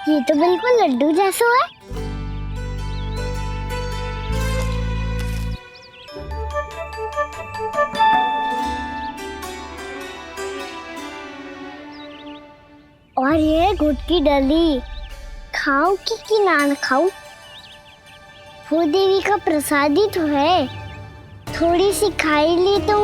ये तो बिल्कुल लड्डू जैसा है। और ये गुड़ की डली खाओ कि ना खाओ, वो देवी का प्रसाद ही तो है। थोड़ी सी खाई ली तो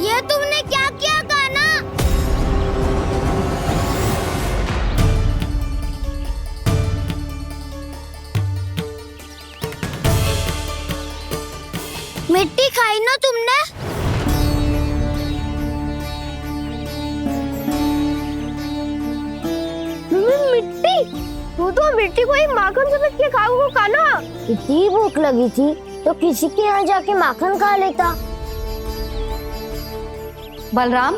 ये तुमने क्या किया कान्हा? मिट्टी खाई ना तुमने? मिट्टी? तू तो मिट्टी को ही माखन से मिट के खाओगे कान्हा। इतनी भूख लगी थी तो किसी के यहाँ जाके माखन खा लेता। बलराम,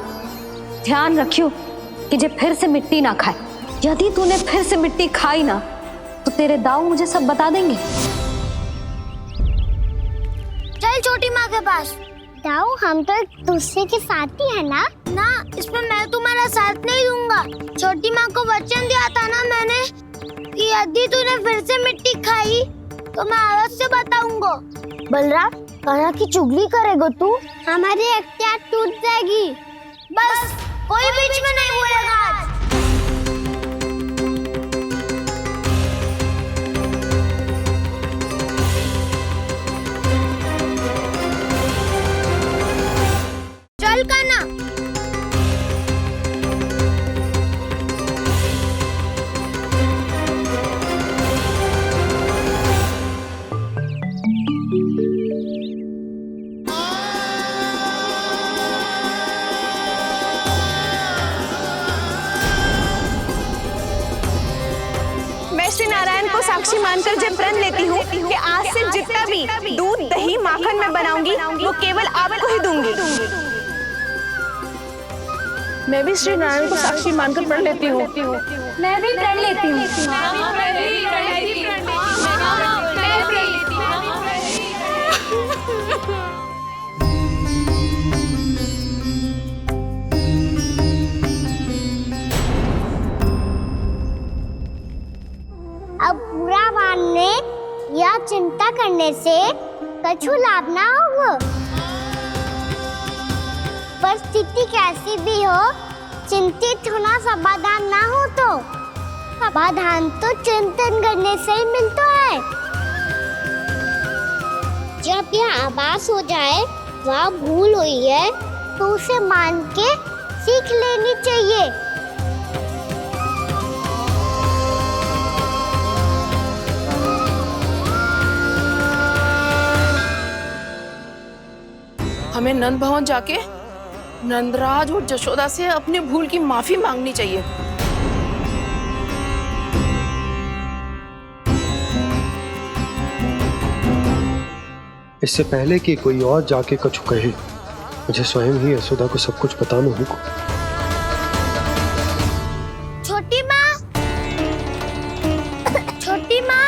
ध्यान रखियो कि जे फिर से मिट्टी ना खाए। यदि तूने फिर से मिट्टी खाई ना तो तेरे दाऊ मुझे सब बता देंगे। चल छोटी माँ के पास। दाऊ, हम तो एक दूसरे के साथ ही है ना? ना, इसमें मैं तुम्हारा साथ नहीं दूंगा। छोटी माँ को वचन दिया था ना मैंने कि यदि तूने फिर से मिट्टी खाई तो मैं अवश्य बताऊंगा। बलराम, कान्हा की चुगली करेगा तू? हमारी अख्तियार टूट जाएगी। बस कोई बीच में नहीं बोलेगा आज। चल कान्हा। मैं श्री नारायण को साक्षी मानकर जब प्रण लेती हूँ कि आज से जितना भी दूध दही माखन मैं बनाऊंगी वो केवल आपको ही दूंगी। मैं भी श्री नारायण को साक्षी मानकर प्रण लेती हूँ। मैं भी प्रण लेती हूँ। अब बुरा मानने या चिंता करने से कछु लाभ ना होगा। परिस्थिति कैसी भी हो, चिंतित होना समाधान ना हो तो समाधान तो चिंतन करने से ही मिलता है। जब यह आभास हो जाए वह भूल हुई है तो उसे मान के सीख लेनी चाहिए। हमें नंद भवन जाके नंदराज और जशोदा से अपनी भूल की माफी मांगनी चाहिए। इससे पहले कि कोई और जाके कछु कहे, मुझे स्वयं ही यशोदा को सब कुछ बताना होगा। छोटी माँ, छोटी माँ।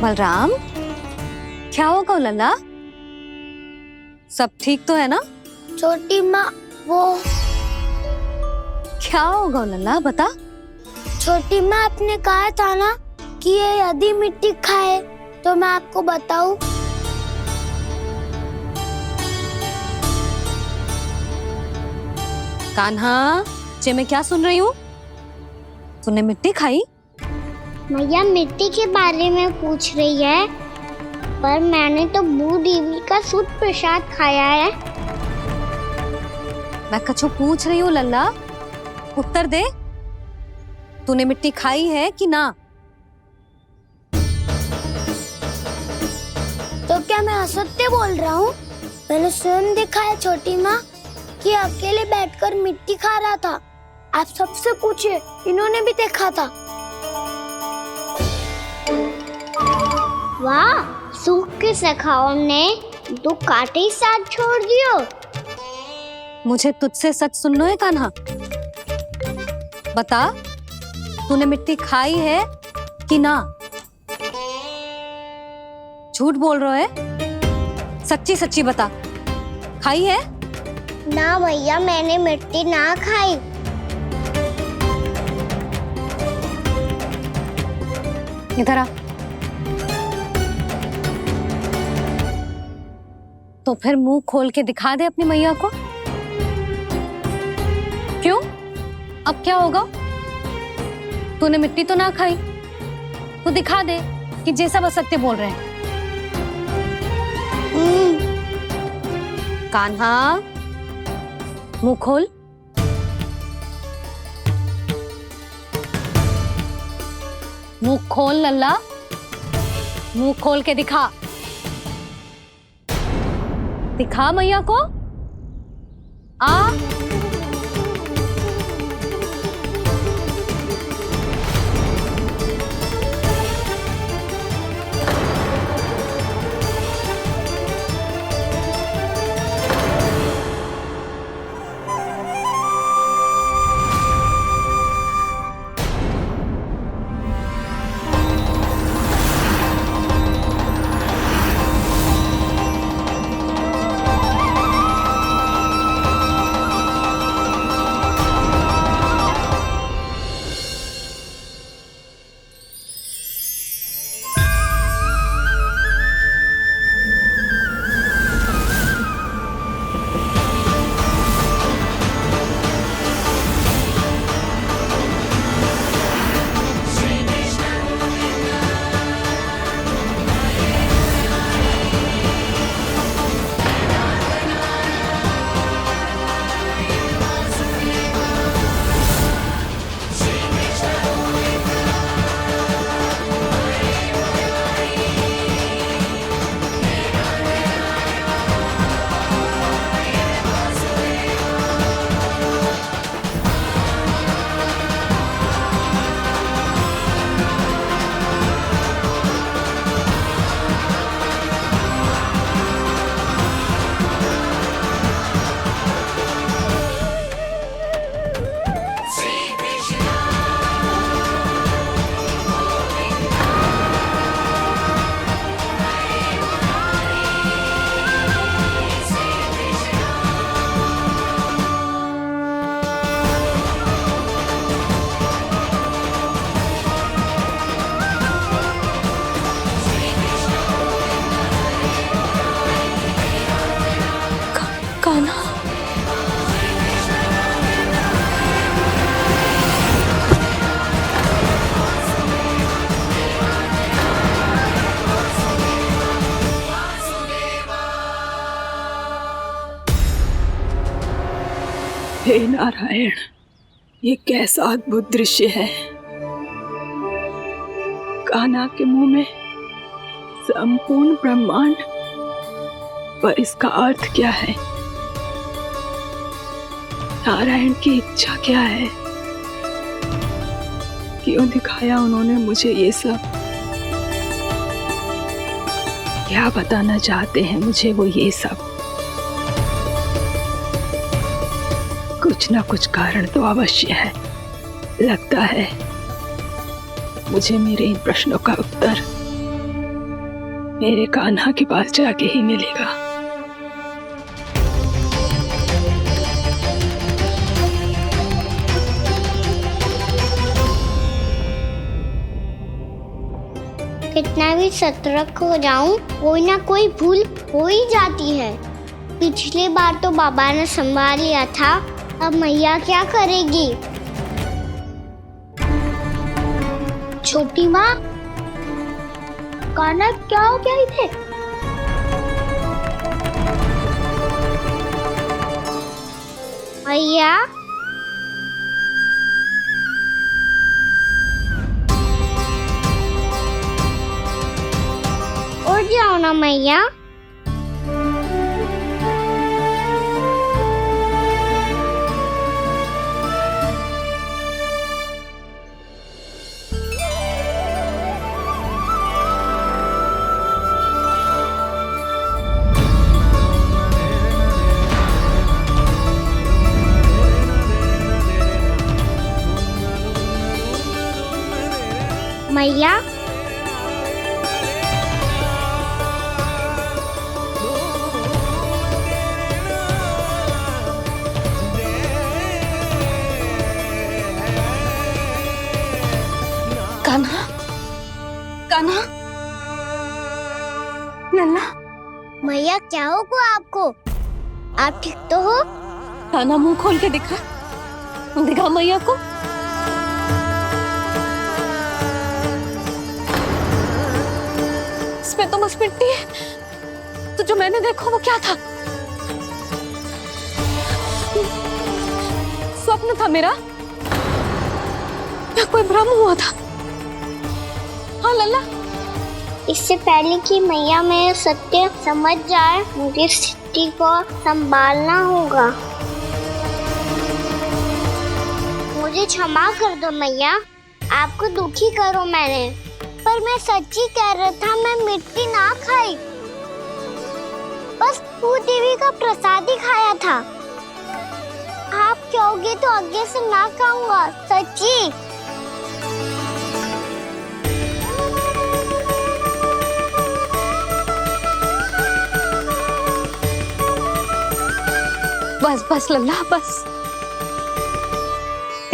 बलराम, क्या होगा लल्ला? सब ठीक तो है ना? छोटी माँ, वो क्या होगा लल्ला, बता। छोटी माँ, आपने कहा था ना कि ये यदि मिट्टी खाए तो मैं आपको बताऊं। कान्हा, जे मैं क्या सुन रही हूँ? तूने मिट्टी खाई? मैया मिट्टी के बारे में पूछ रही है, पर मैंने तो भू देवी का शुद्ध प्रसाद खाया है। मैं कछु पूछ रही हूँ लल्ला, उत्तर दे। तूने मिट्टी खाई है कि ना? तो क्या मैं असत्य बोल रहा हूँ? मैंने स्वयं देखा है छोटी माँ कि अकेले बैठकर मिट्टी खा रहा था। आप सबसे पूछिए, इन्होंने भी देखा था। वाह, सूख के सखाओं ने दो कांटे ही साथ छोड़ दियो। मुझे तुझसे सच सुनना है कान्हा। बता, तूने मिट्टी खाई है कि ना? झूठ बोल रहा है? सच्ची सच्ची बता, खाई है? ना भैया, मैंने मिट्टी ना खाई। इधर आ। तो फिर मुंह खोल के दिखा दे अपनी मैया को। क्यों? अब क्या होगा? तूने मिट्टी तो ना खाई, तो दिखा दे कि जैसा वो सत्य बोल रहे हैं। कान्हा, मुंह खोल। मुंह खोल लल्ला, मुंह खोल के दिखा। दिखा मैया को। आ कान्हा, हे नारायण, ये कैसा अद्भुत दृश्य है। कान्हा के मुंह में संपूर्ण ब्रह्मांड, पर इसका अर्थ क्या है? नारायण की इच्छा क्या है? क्यों दिखाया उन्होंने मुझे ये सब? क्या बताना चाहते हैं मुझे वो ये सब? कुछ ना कुछ कारण तो अवश्य है। लगता है मुझे मेरे इन प्रश्नों का उत्तर मेरे कान्हा के पास जाके ही मिलेगा। कितना भी सतर्क हो जाऊं, कोई ना कोई भूल हो ही जाती है। पिछली बार तो बाबा ने संभाल लिया था, अब मैया क्या करेगी? छोटी माँ, कान्हा क्या हो गया इधर? मैया, उठ जाओ ना मैया। मैया, कान्हा, कान्हा, लल्ला। मैया क्या हुआ आपको? आप ठीक तो हो? कान्हा मुंह खोल के दिखा, दिखा मैया को। इसमें तो बस मिट्टी है, तो जो मैंने देखा वो क्या था? स्वप्न था मेरा या कोई भ्रम हुआ था? हाँ लल्ला, इससे पहले कि मैया में सत्य समझ जाए, मुझे स्थिति को संभालना होगा। मुझे क्षमा कर दो मैया, आपको दुखी करो मैंने, पर मैं सच्ची कह रहा था, मैं मिट्टी ना खाई, बस भू देवी का प्रसाद ही खाया था। आप कहोगे तो आगे से ना खाऊंगा, सच्ची। बस बस लल्ला, बस।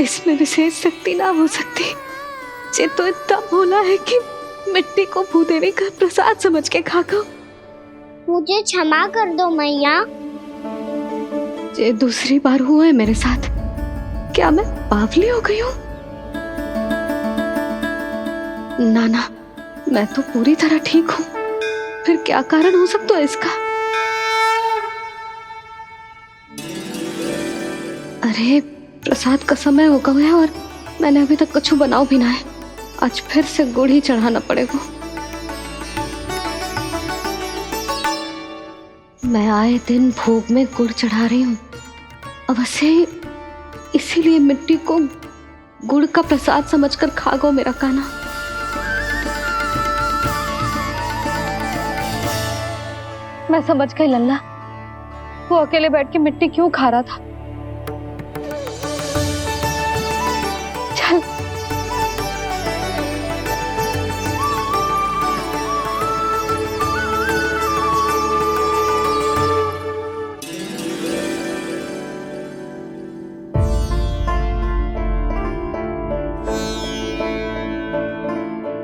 इसमें विशेष शक्ति ना हो सकती। ये तो इतना भोला है कि मिट्टी को भूदेवी का प्रसाद समझ के खा गया। मुझे क्षमा कर दो मैया। ये दूसरी बार हुआ है मेरे साथ। क्या मैं बावली हो गई हूँ? ना ना, मैं तो पूरी तरह ठीक हूँ। फिर क्या कारण हो सकता है इसका? अरे प्रसाद का समय हो गया है और मैंने अभी तक कुछ बनाओ भी ना है। आज फिर से गुड़ ही चढ़ाना पड़ेगा। मैं आए दिन भोग में गुड़ चढ़ा रही हूँ, अवश्य इसीलिए मिट्टी को गुड़ का प्रसाद समझकर खा गो मेरा कान्हा। मैं समझ गई लल्ला, वो अकेले बैठ के मिट्टी क्यों खा रहा था। चल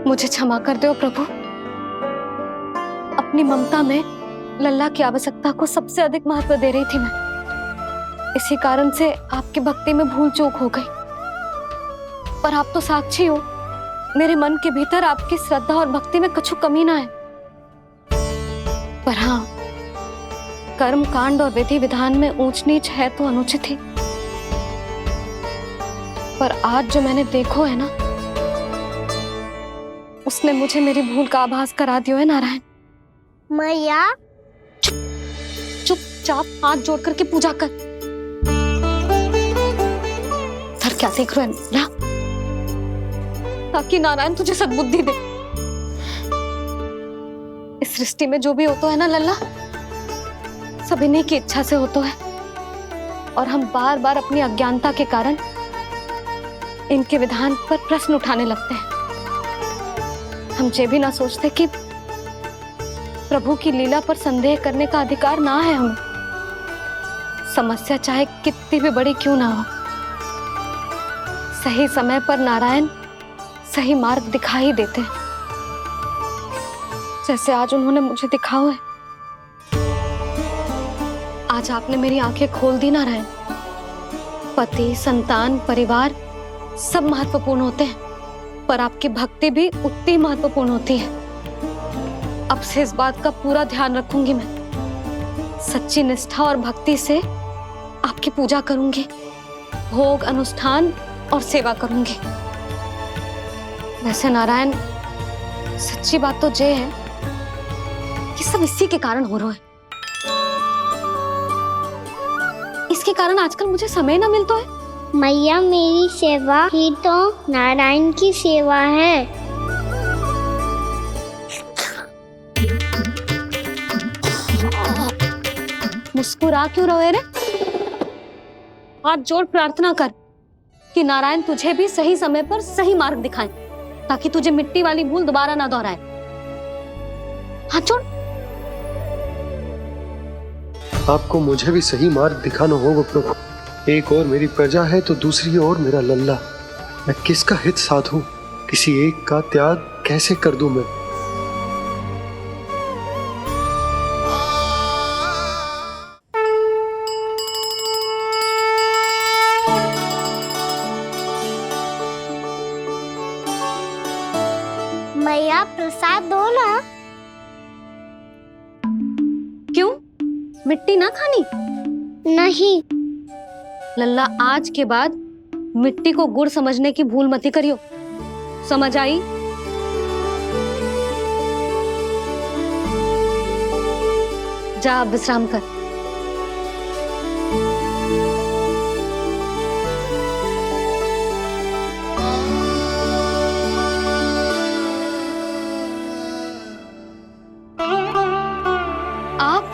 मुझे क्षमा कर दो प्रभु। अपनी ममता में लल्ला की आवश्यकता को सबसे अधिक महत्व दे रही थी मैं। इसी कारण से आपकी भक्ति में भूल चूक हो गई। पर आप तो साक्षी हो, मेरे मन के भीतर आपकी श्रद्धा और भक्ति में कुछ कमी ना है। पर हाँ, कर्म कांड और विधि विधान में ऊंच नीच है तो अनुचित ही। पर आज जो मैंने देखो है ना, उसने मुझे मेरी भूल का आभास करा दिया है नारायण। मैया चुपचाप हाथ जोड़ करके पूजा कर। सर क्या देख रहे हैं ना? ताकि नारायण तुझे सद्बुद्धि दे। इस सृष्टि में जो भी होता है ना लल्ला, सब इन्हीं की इच्छा से होता है। और हम बार बार अपनी अज्ञानता के कारण इनके विधान पर प्रश्न उठाने लगते हैं। हम ये भी ना सोचते कि प्रभु की लीला पर संदेह करने का अधिकार ना है हमें। समस्या चाहे कितनी भी बड़ी क्यों ना हो, सही समय पर नारायण सही मार्ग दिखा ही देते हैं, जैसे आज उन्होंने मुझे दिखाओ है। आज आपने मेरी आंखें खोल दी नारायण। पति, संतान, परिवार सब महत्वपूर्ण होते हैं, पर आपकी भक्ति भी उतनी महत्वपूर्ण होती है। अब से इस बात का पूरा ध्यान रखूंगी मैं। सच्ची निष्ठा और भक्ति से आपकी पूजा करूंगी, भोग, अनुष्ठान और सेवा करूंगी। वैसे नारायण, सच्ची बात तो ये है कि सब इसी के कारण हो रहा है। इसके कारण आजकल मुझे समय ना मिलता है। मैया, मेरी सेवा ही तो नारायण की सेवा है। मुस्कुरा क्यों रहे रे? हाथ जोड़ प्रार्थना कर कि नारायण तुझे भी सही समय पर सही मार्ग दिखाएं, ताकि तुझे मिट्टी वाली भूल दोबारा ना दोहराए। हाथ जोड़। आपको मुझे भी सही मार्ग दिखाना होगा प्रभु। एक और मेरी प्रजा है तो दूसरी ओर मेरा लल्ला। मैं किसका हित साधूं किसी एक का त्याग कैसे कर दूं मैं? मैया प्रसाद दो ना। क्यों? मिट्टी ना खानी? नहीं। लल्ला, आज के बाद मिट्टी को गुड़ समझने की भूल मत करियो, समझ आई? जा अब विश्राम कर। आप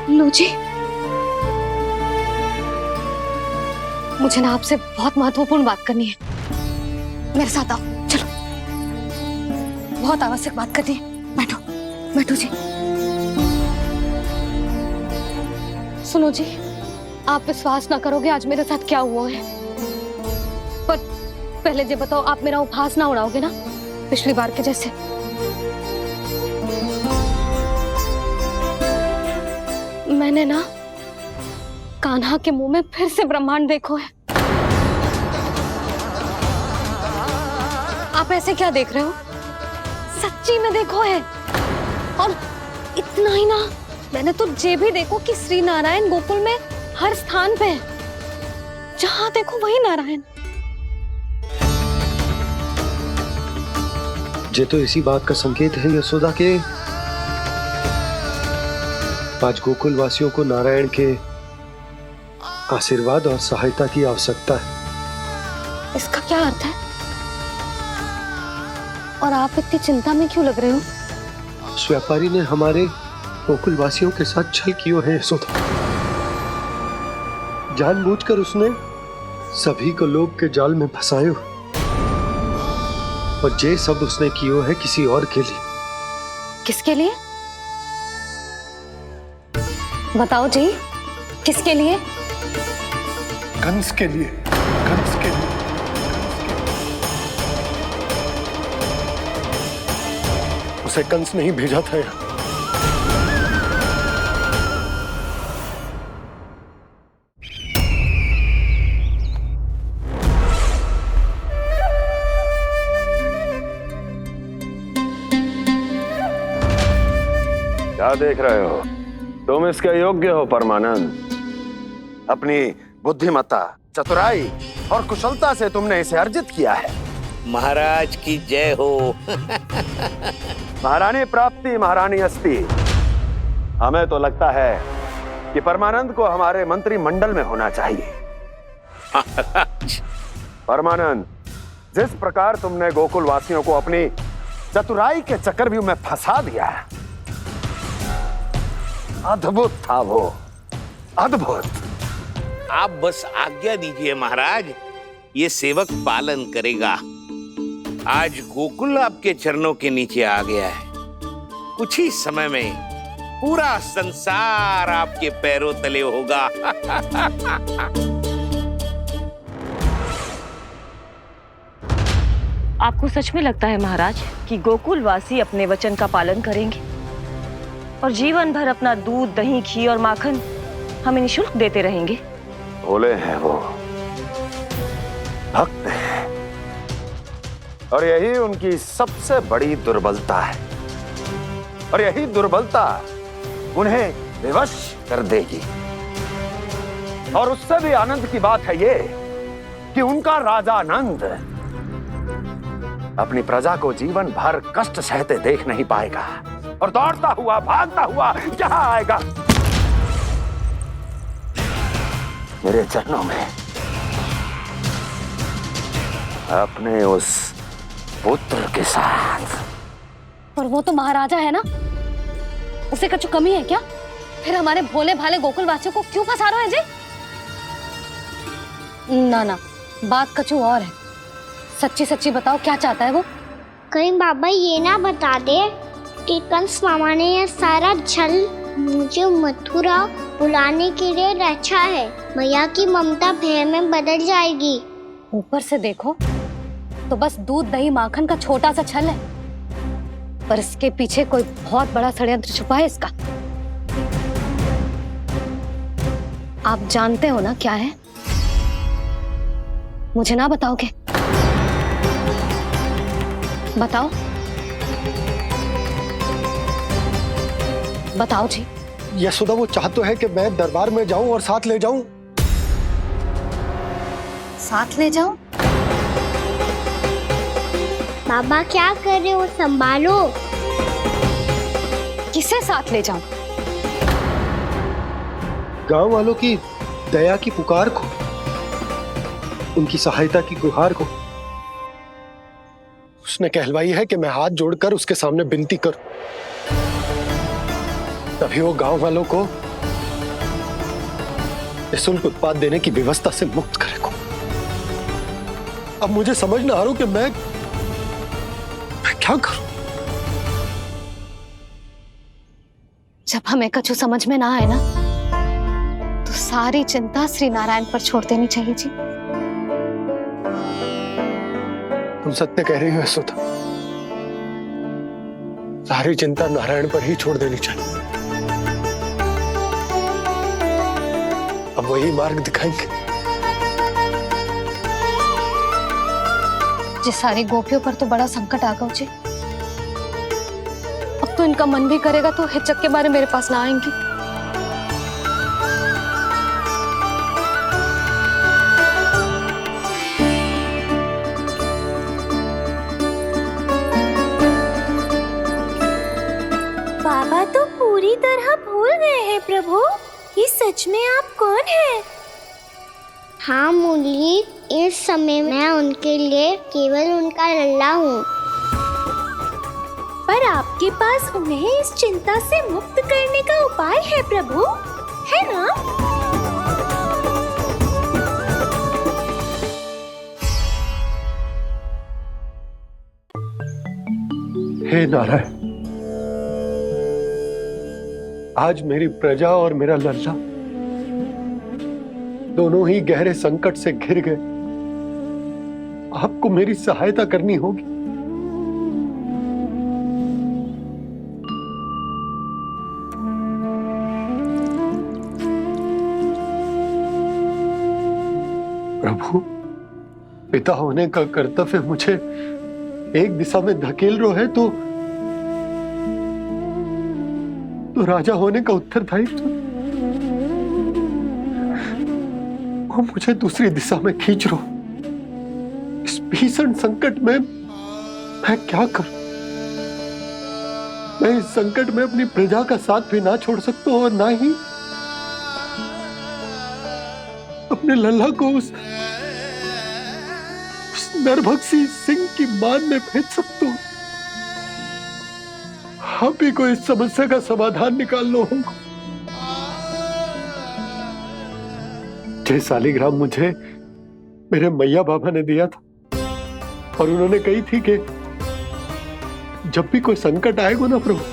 लो जी, मुझे ना आपसे बहुत महत्वपूर्ण बात करनी है। मेरे साथ आओ, चलो। बहुत आवश्यक बात करनी है। बैठो, बैठो जी। सुनो जी, आप विश्वास ना करोगे आज मेरे साथ क्या हुआ है। पर पहले ये बताओ, आप मेरा उपहास ना उड़ाओगे ना पिछली बार के जैसे? मैंने ना कान्हा के मुंह में फिर से ब्रह्मांड देखो है। आप ऐसे क्या देख रहे हो? सच्ची में देखो है। और इतना ही ना, मैंने तो ये भी देखो कि श्री नारायण गोकुल में हर स्थान पे है, जहां देखो वही नारायण। ये तो इसी बात का संकेत है यशोदा के आज गोकुल वासियों को नारायण के आशीर्वाद और सहायता की आवश्यकता है। इसका क्या अर्थ है? और आप इतनी चिंता में क्यों लग रहे हो? उस व्यापारी ने हमारे गोकुल वासियों के साथ छल किया है यशोदा। जानबूझकर उसने सभी को लोभ के जाल में फंसायो, और ये सब उसने किया है किसी और के लिए। किसके लिए? बताओ जी, किसके लिए? कंस के लिए। कंस के लिए। उसे कंस नहीं भेजा था यहाँ। क्या देख रहे हो? तुम इसके योग्य हो परमानंद। अपनी बुद्धिमत्ता, चतुराई और कुशलता से तुमने इसे अर्जित किया है। महाराज की जय हो। महारानी प्राप्ति महारानी अस्ति। हमें तो लगता है कि परमानंद को हमारे मंत्रिमंडल में होना चाहिए। परमानंद, जिस प्रकार तुमने गोकुल वासियों को अपनी चतुराई के चक्रव्यूह में फंसा दिया, अद्भुत था वो, अद्भुत। आप बस आज्ञा दीजिए महाराज, ये सेवक पालन करेगा। आज गोकुल आपके चरणों के नीचे आ गया है। कुछ ही समय में पूरा संसार आपके पैरों तले होगा। आपको सच में लगता है महाराज कि गोकुल वासी अपने वचन का पालन करेंगे और जीवन भर अपना दूध, दही, घी और माखन हमें निःशुल्क देते रहेंगे? भोले हैं वो, भक्त हैं, और यही उनकी सबसे बड़ी दुर्बलता है। और यही दुर्बलता उन्हें विवश कर देगी। और उससे भी आनंद की बात है ये कि उनका राजा नंद अपनी प्रजा को जीवन भर कष्ट सहते देख नहीं पाएगा, और दौड़ता हुआ, भागता हुआ यहाँ आएगा मेरे चरणों में, अपने उस पुत्र के साथ। पर वो तो महाराजा है ना, उसे कुछ कमी है क्या? फिर हमारे भोले भाले गोकुल वासियों को क्यों फंसा रहे हैं जी? ना ना, बात कछु और है। सच्ची सच्ची बताओ, क्या चाहता है वो? कहीं बाबा ये ना बता दे कि कंस मामा ने यह सारा छल मुझे मथुरा बुलाने के लिए रचा है। मैया की ममता भय में बदल जाएगी। ऊपर से देखो तो बस दूध दही माखन का छोटा सा छल है, पर इसके पीछे कोई बहुत बड़ा षड्यंत्र छुपा है इसका। आप जानते हो ना क्या है? मुझे ना बताओगे? बताओ बताओ जी। यशोदा वो चाह तो है कि मैं दरबार में जाऊं और साथ ले जाऊं। साथ ले जाओ? बाबा क्या कर रहे हो, संभालो। किसे साथ ले जाऊं? गांव वालों की दया की पुकार को, उनकी सहायता की गुहार को। उसने कहलवाई है कि मैं हाथ जोड़कर उसके सामने विनती करूं, तभी वो गांव वालों को निःशुल्क उत्पाद देने की व्यवस्था से मुक्त करेगा। अब मुझे समझ ना आ रहा कि मैं क्या करूं। जब हमें कछु समझ में ना आए ना, तो सारी चिंता श्री नारायण पर छोड़ देनी चाहिए जी। तुम सत्य कह रही हो यशोदा, सारी चिंता नारायण पर ही छोड़ देनी चाहिए। अब वही मार्ग दिखाएंगे। जी सारी गोपियों पर तो बड़ा संकट आ गया जी। अब तो इनका मन भी करेगा तो हिचक के बारे मेरे पास ना आएंगी। बाबा तो पूरी तरह भूल गए हैं प्रभु, ये सच में आप कौन हैं? हाँ मुरली, इस समय मैं उनके लिए केवल उनका लल्ला हूँ। पर आपके पास उन्हें इस चिंता से मुक्त करने का उपाय है प्रभु, है ना? हे नारायण, आज मेरी प्रजा और मेरा लल्ला दोनों ही गहरे संकट से घिर गए। आपको मेरी सहायता करनी होगी। प्रभु, पिता होने का कर्तव्य मुझे एक दिशा में धकेल रहा है तो राजा होने का उत्तरदायित्व वो मुझे दूसरी दिशा में खींच रहा। इस भीषण संकट में मैं क्या करूं? मैं इस संकट में अपनी प्रजा का साथ भी ना छोड़ सकता हूं और ना ही अपने लल्ला को उस नरभक्षी सिंह की मान में भेज सकता हूं। आप ही को इस समस्या का समाधान निकालना होगा। जय शालिग्राम मुझे मेरे मैया बाबा ने दिया था और उन्होंने कही थी कि जब भी कोई संकट आएगा ना प्रभु,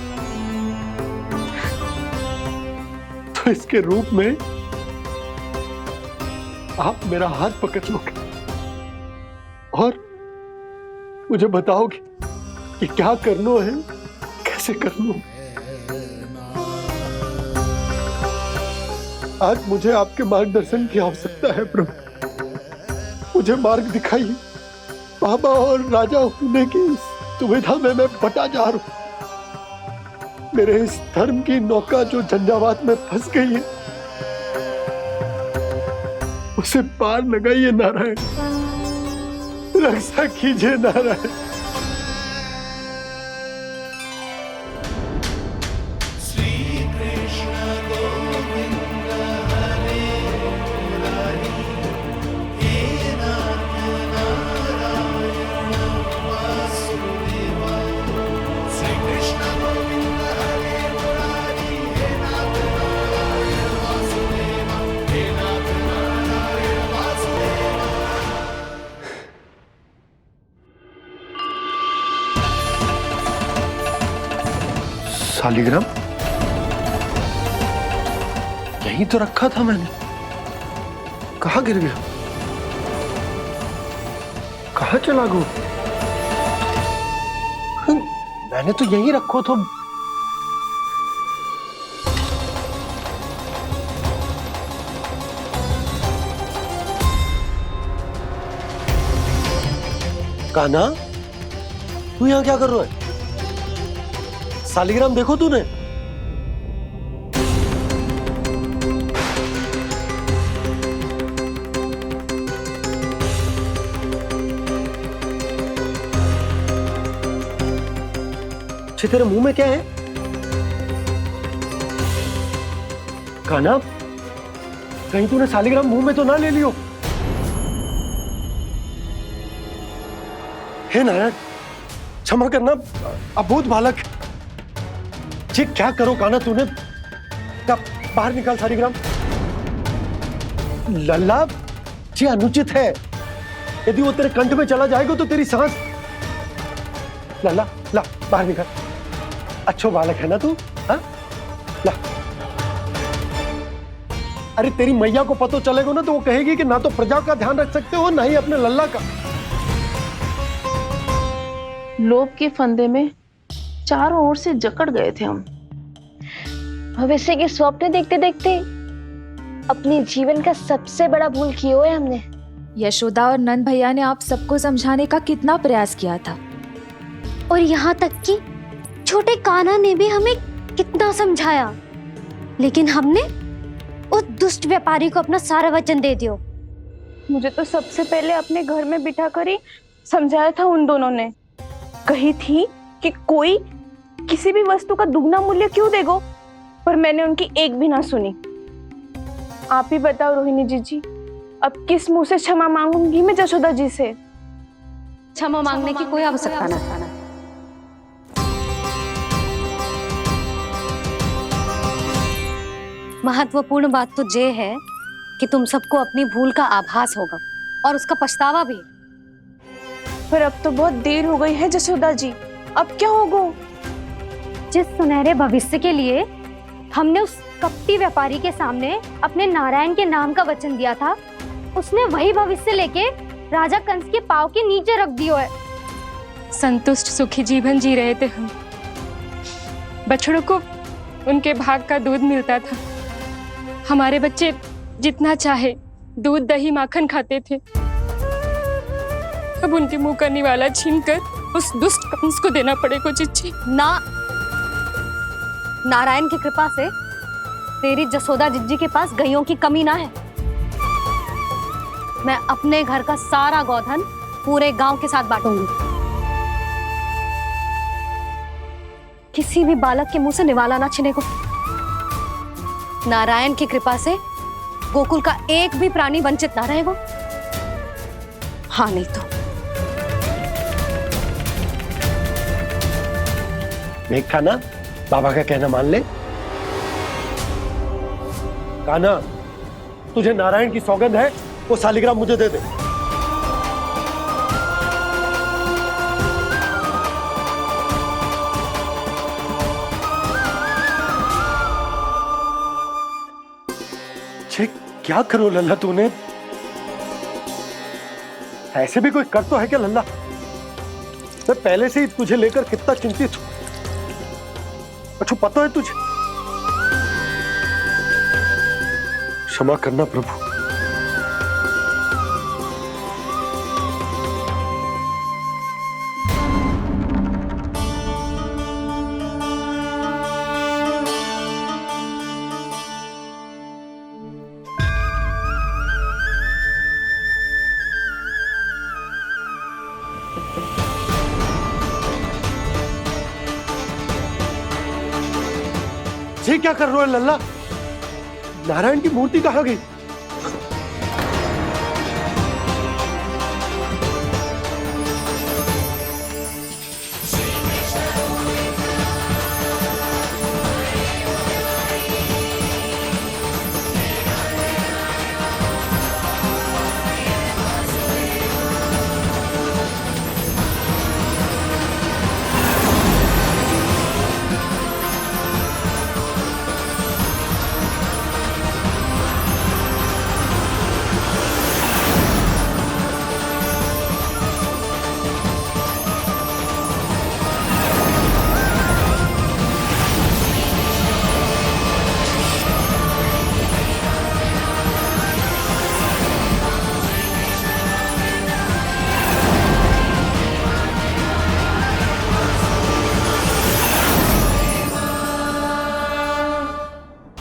तो इसके रूप में आप मेरा हाथ पकड़ लोगे और मुझे बताओगे कि क्या करना है, कैसे करना है। आज मुझे आपके मार्गदर्शन की आवश्यकता है प्रभु, मुझे मार्ग दिखाइए। बाबा और राजा होने की दुविधा में मैं बटा जा रहा हूं। मेरे इस धर्म की नौका जो झंझावात में फंस गई है, उसे पार लगाइए नारायण, रक्षा कीजिए नारायण। शालिग्राम यहीं तो रखा था मैंने, कहाँ गिर गया, कहाँ चला गो? मैंने तो यहीं रखो तो। कान्हा, तू यहाँ क्या कर रहा है? शालिग्राम देखो तूने? अच्छे, तेरे मुंह में क्या है? कान्हा, कहीं तूने शालिग्राम मुंह में तो ना ले लियो? हे नारायण, क्षमा करना, अबोध बालक। जी क्या करो कान्हा तूने? क्या बाहर निकाल शालिग्राम। लल्ला, जी अनुचित है। यदि वो तेरे कंठ में चला जाएगा तो तेरी सांस। लल्ला, ला बाहर निकाल। अच्छो बालक है ना तू? हाँ, ला। अरे तेरी मैया को पता चलेगा ना तो वो कहेगी कि ना तो प्रजा का ध्यान रख सकते हो ना ही अपने लल्ला का। लोभ के फंदे में चारों ओर से जकड़ गए थे हम। भविष्य के स्वप्न देखते देखते अपने जीवन का सबसे बड़ा भूल किया है हमने। यशोदा और नंद भैया ने आप सबको समझाने का कितना प्रयास किया था, और यहाँ तक कि छोटे कान्हा ने भी हमें कितना समझाया, लेकिन हमने उस दुष्ट व्यापारी को अपना सारा वचन दे दिया। मुझे तो सबसे पहले अपने घर में बिठा कर ही समझाया था उन दोनों ने। कही थी कि कोई किसी भी वस्तु का दुगना मूल्य क्यों देगो, पर मैंने उनकी एक भी ना सुनी। आप ही बताओ रोहिणी जी, अब किस मुंह से क्षमा मांगूंगी मैं जशोदा जी से? क्षमा मांगने की कोई आवश्यकता ना। महत्वपूर्ण बात तो ये है कि तुम सबको अपनी भूल का आभास होगा और उसका पछतावा भी। पर अब तो बहुत देर हो गई है जशोदा जी, अब क्या होगा? जिस सुनहरे भविष्य के लिए हमने उस कपटी व्यापारी के सामने अपने नारायण के नाम का वचन दिया था, उसने वही भविष्य लेके राजा कंस के पांव के नीचे रख दिया है। संतुष्ट सुखी जीवन जी रहे थे हम। बछड़ों को उनके भाग का दूध मिलता था। हमारे बच्चे जितना चाहे दूध दही माखन खाते थे। अब उनके मुंह का निवाला छीनकर उस दुष्ट कंस को देना पड़ेगा चिच्ची। ना, नारायण की कृपा से तेरी जसोदा जिज्जी के पास गैयों की कमी ना है। मैं अपने घर का सारा गोधन पूरे गांव के साथ बांटूंगी। किसी भी बालक के मुंह से निवाला ना छिने को। नारायण की कृपा से गोकुल का एक भी प्राणी वंचित ना रहेगा। हाँ नहीं तो देख कान्हा, बाबा का कहना मान ले। कान्हा, तुझे नारायण की सौगंध है, वो शालिग्राम मुझे दे दे। छे, क्या करो लल्ला तूने? ऐसे भी कोई कर तो है क्या लल्ला? मैं पहले से ही तुझे लेकर कितना चिंतित हूं। अच्छा पता है तुझे? क्षमा करना प्रभु। ये क्या कर रहे हो लल्ला? नारायण की मूर्ति कहाँ गई?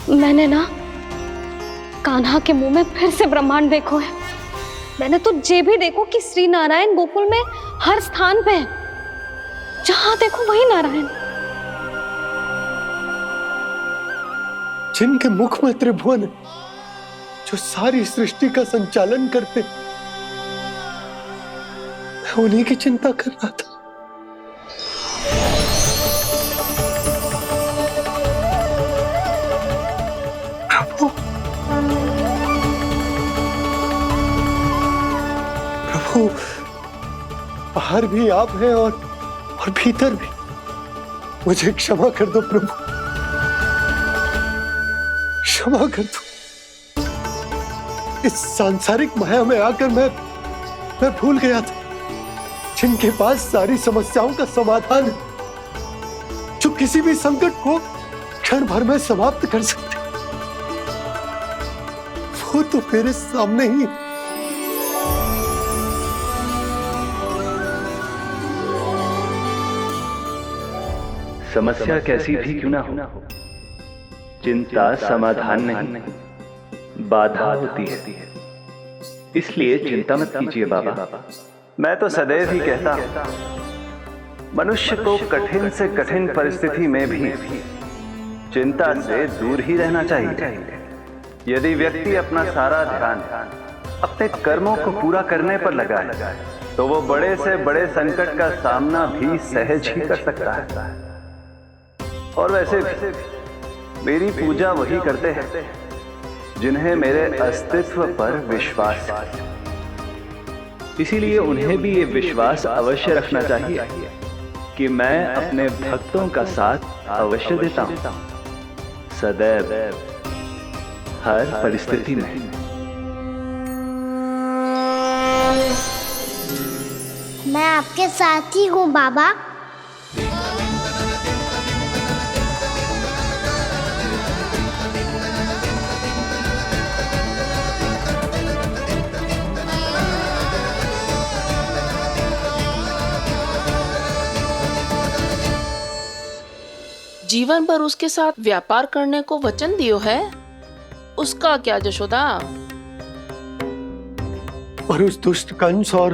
मैंने ना कान्हा के मुंह में फिर से ब्रह्मांड देखो है। मैंने तो ये भी देखो कि श्री नारायण गोकुल में हर स्थान पे है, जहां देखो वही नारायण। जिनके मुख में त्रिभुवन है, जो सारी सृष्टि का संचालन करते, मैं उन्हीं की चिंता कर रहा था। प्रभु, प्रभु, बाहर भी आप हैं और भीतर भी। मुझे क्षमा कर दो प्रभु, क्षमा कर दो। इस सांसारिक माया में आकर मैं भूल गया था, जिनके पास सारी समस्याओं का समाधान है, जो किसी भी संकट को क्षण भर में समाप्त कर सकते, वो तो मेरे सामने ही। समस्या कैसी भी क्यों ना हो, चिंता समाधान नहीं, बाधा होती है। इसलिए चिंता मत कीजिए बाबा। मैं तो सदैव ही कहता हूं, मनुष्य को कठिन से कठिन परिस्थिति में भी चिंता से दूर ही रहना चाहिए। यदि व्यक्ति अपना सारा ध्यान अपने कर्मों को पूरा करने पर लगाए, तो वो बड़े से बड़े संकट का सामना भी सहज ही कर सकता है। और वैसे भी मेरी पूजा वही करते हैं जिन्हें मेरे अस्तित्व पर विश्वास है। इसीलिए उन्हें भी ये विश्वास अवश्य रखना चाहिए कि मैं अपने भक्तों का साथ अवश्य देता हूं, सदैव, हर परिस्थिति में। मैं आपके साथ ही हूँ बाबा। जीवन भर उसके साथ व्यापार करने को वचन दियो है, उसका क्या जशोदा? और उस दुष्ट कंस और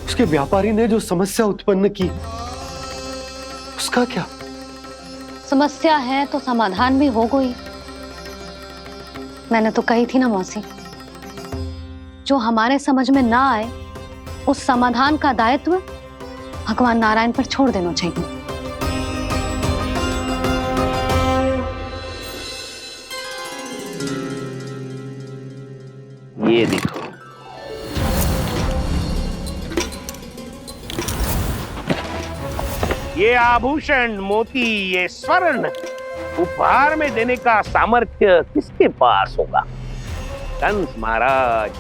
उसके व्यापारी ने जो समस्या उत्पन्न की, उसका क्या? समस्या है तो समाधान भी हो गई। मैंने तो कही थी ना मौसी, जो हमारे समझ में ना आए उस समाधान का दायित्व भगवान नारायण पर छोड़ देना चाहिए। ये देखो, ये आभूषण, मोती, ये स्वर्ण उपहार में देने का सामर्थ्य किसके पास होगा? कंस महाराज,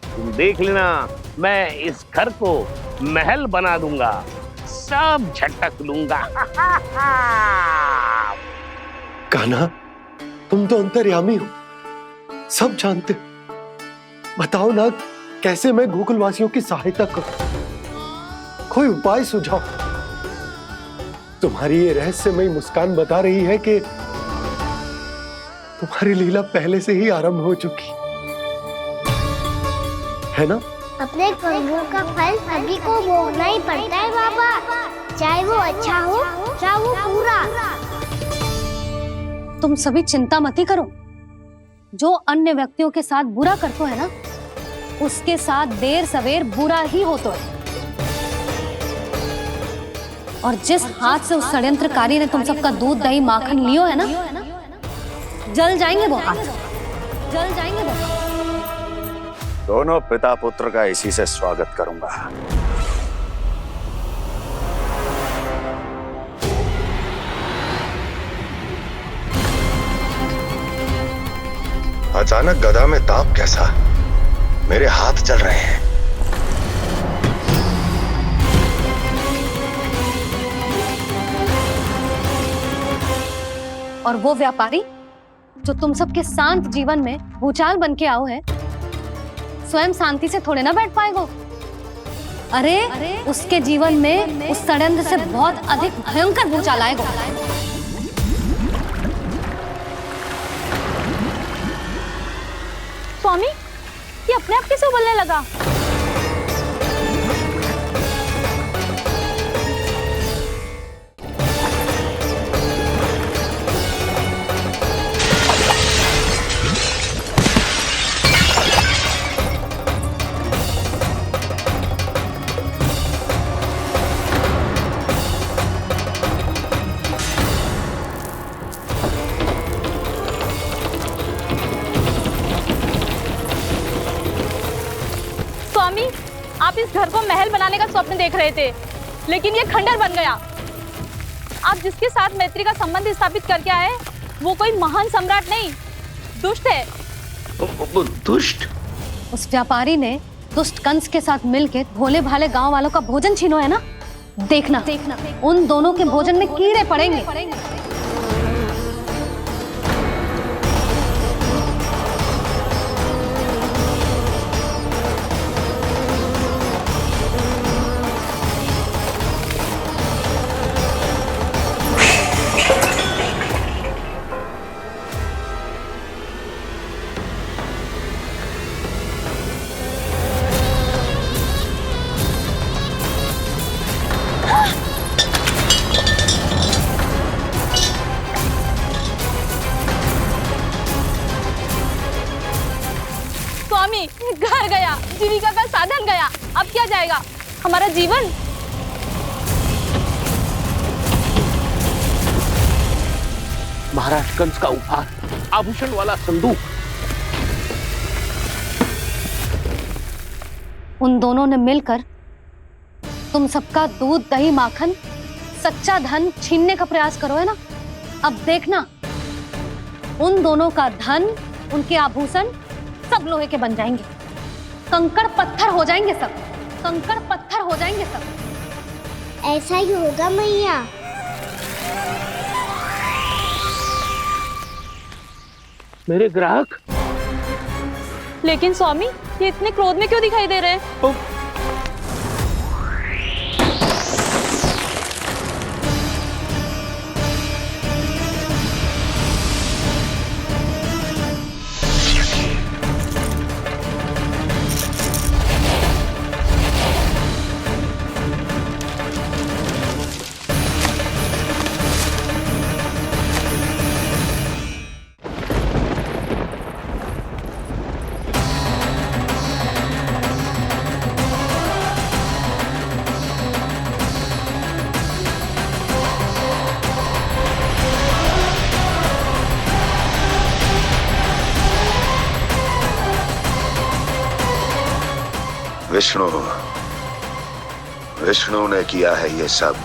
तुम देख लेना, मैं इस घर को महल बना दूंगा, सब झटक लूंगा। कान्हा, तुम तो अंतर्यामी हो, सब जानते हो। बताओ ना, कैसे मैं गोकुलवासियों की सहायता करूं? कोई उपाय सुझाओ। तुम्हारी ये रहस्यमयी मुस्कान बता रही है कि तुम्हारी लीला पहले से ही आरंभ हो चुकी है ना? अपने कर्मों का फल सभी को भोगना ही पड़ता है बाबा, चाहे वो अच्छा हो चाहे वो बुरा। तुम सभी चिंता मत ही करो। जो अन्य व्यक्तियों के साथ बुरा करते है ना, उसके साथ देर सवेर बुरा ही होता है। और जिस हाथ से उस षड्यंत्रकारी ने तुम सबका दूध दही माखन लियो है ना, जल जाएंगे वो हाथ, जल जाएंगे वो हाथ। दोनों पिता पुत्र का इसी से स्वागत करूंगा। अचानक गदा में ताप कैसा? मेरे हाथ चल रहे हैं। और वो व्यापारी जो तुम सबके शांत जीवन में भूचाल बन के आओ है, स्वयं शांति से थोड़े ना बैठ पाएगा। अरे उसके जीवन में उस षड्यंत्र से बहुत अधिक भयंकर भूचाल आएगा। स्वामी, ये अपने आप कैसे उबलने लगा? स्वामी, आप इस घर को महल बनाने का स्वप्न देख रहे थे, लेकिन ये खंडर बन गया। आप जिसके साथ मैत्री का संबंध स्थापित करके आए, वो कोई महान सम्राट नहीं, दुष्ट है। दुष्ट? उस व्यापारी ने दुष्ट कंस के साथ मिलकर भोले भाले गांव वालों का भोजन छीनो है ना। देखना उन दोनों के भोजन में कीड़े पड़ेंगे। स्वामी, घर गया, जीविका का साधन गया, अब क्या जाएगा हमारा जीवन? महाराज कंस का उपहार, आभूषण वाला संदूक। उन दोनों ने मिलकर तुम सबका दूध, दही, माखन, सच्चा धन छीनने का प्रयास करो है ना। अब देखना उन दोनों का धन, उनके आभूषण सब लोहे के बन जाएंगे, कंकड़ पत्थर हो जाएंगे सब, कंकड़ पत्थर हो जाएंगे सब। ऐसा ही होगा मैया। मेरे ग्राहक। लेकिन स्वामी, ये इतने क्रोध में क्यों दिखाई दे रहे हैं? विष्णु ने किया है ये सब।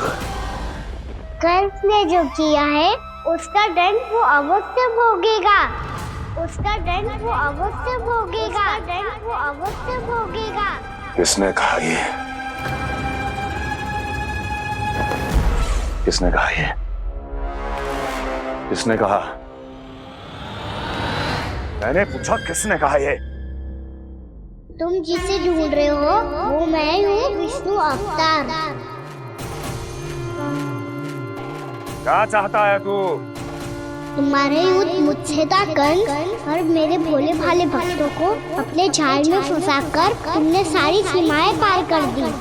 कंस ने जो किया है उसका दंड वो अवश्य भोगेगा, उसका दंड वो अवश्य भोगेगा, दंड वो अवश्य भोगेगा। किसने कहा ये? किसने कहा ये? किसने कहा? मैंने पूछा किसने कहा ये? तुम जिसे ढूंढ रहे हो वो मैं हूँ, विष्णु अवतार। क्या चाहता है तू? तुम्हारे युद्ध मुझसे था कंस, और मेरे भोले भाले भक्तों को अपने जाल में फंसाकर तुमने सारी सीमाएं पार कर दी।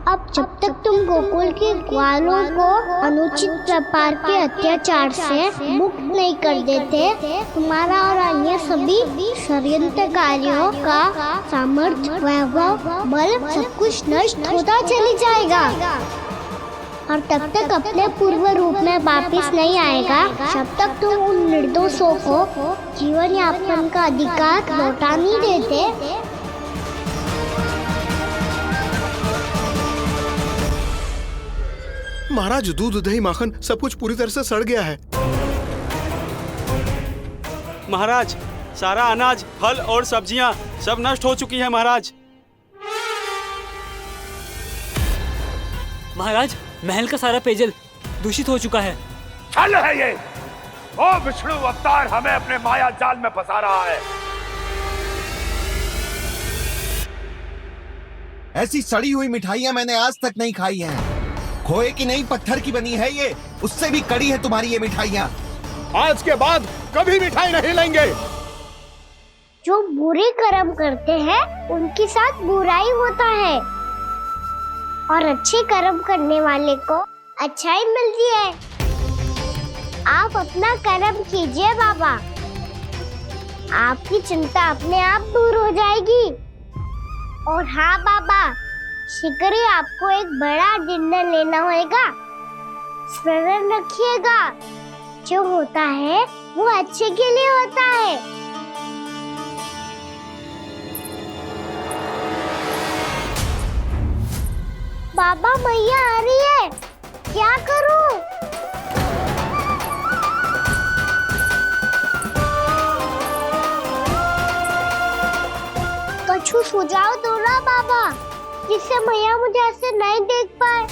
अब जब तक तुम गोकुल के ग्वालों को अनुचित प्रकार के अत्याचार से मुक्त नहीं कर देते, तुम्हारा और अन्य सभी षड्यंत्रकारियों का सामर्थ्य, वैभव, बल सब कुछ नष्ट होता चली जाएगा, और तब तक अपने पूर्व रूप में वापस नहीं आएगा जब तक तुम उन निर्दोषों को जीवन यापन का अधिकार लौटा नहीं देते। महाराज, दूध, दही, माखन सब कुछ पूरी तरह से सड़ गया है। महाराज, सारा अनाज, फल और सब्जियां सब नष्ट हो चुकी है महाराज। महाराज, महल का सारा पेयजल दूषित हो चुका है। छल है ये। ओ विष्णु अवतार हमें अपने माया जाल में फंसा रहा है। ऐसी सड़ी हुई मिठाइयां मैंने आज तक नहीं खाई हैं। खोए की नहीं, पत्थर की बनी है ये, उससे भी कड़ी है तुम्हारी ये मिठाइयां। आज के बाद कभी मिठाई नहीं लेंगे। जो बुरे कर्म करते हैं उनके साथ बुराई होता है और अच्छे कर्म करने वाले को अच्छाई मिलती है। आप अपना कर्म कीजिए बाबा, आपकी चिंता अपने आप दूर हो जाएगी। और हाँ बाबा, शीघ्र ही आपको एक बड़ा डिनर लेना होगा। स्मरण रखिएगा, जो होता है वो अच्छे के लिए होता है। बाबा मैया आ रही है, क्या करूं? कुछ सुझाव दो ना बाबा, जिससे मैया मुझे ऐसे नहीं देख पाए।